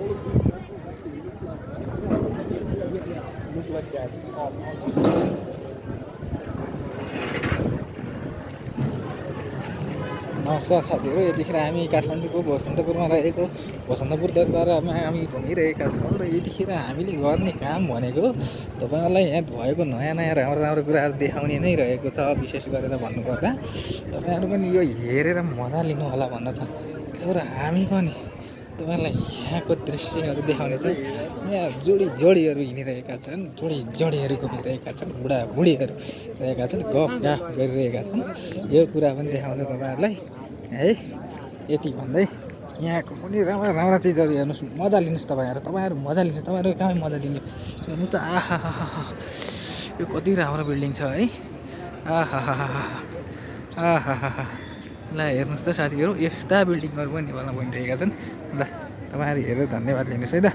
नमस्कार साथीहरू, यतिखेर हामी काठमाडौँको बसन्तपुरमा रहेको बसन्तपुर दरबारमा हामी घुमिरहेका छौँ र यतिखेर हामीले गर्ने काम भनेको तपाईँहरूलाई यहाँ भएको नयाँ नयाँ राम्रो राम्रो कुराहरू देखाउने नै रहेको छ। विशेष गरेर भन्नुपर्दा तपाईँहरू पनि यो हेरेर मजा लिनु होला भन्न चाहन्छु र हामी पनि तपाईँहरूलाई यहाँको दृश्यहरू देखाउनेछौँ। यहाँ जोडीहरू हिँडिरहेका छन्, जोडीहरू घुमिरहेका छन्, बुढाबुढीहरू रहेका छन्, गफ गरिरहेका छन्। यो कुरा पनि देखाउँछ तपाईँहरूलाई है। यति भन्दै यहाँको पनि राम्रा राम्रा चिजहरू हेर्नुहोस्, मजा लिनुहोस्। तपाईँहरू मजा लिनुहोस्। तपाईँहरू कहाँ मजा लिने हेर्नुहोस् त। आहा, यो कति राम्रो बिल्डिङ छ है। आहा, ल हेर्नुहोस् त साथीहरू, यस्ता बिल्डिङहरू पनि नेपालमा बनिरहेका छन्। ल तपाईँहरू हेरेर धन्यवाद लिनुहोस् है त।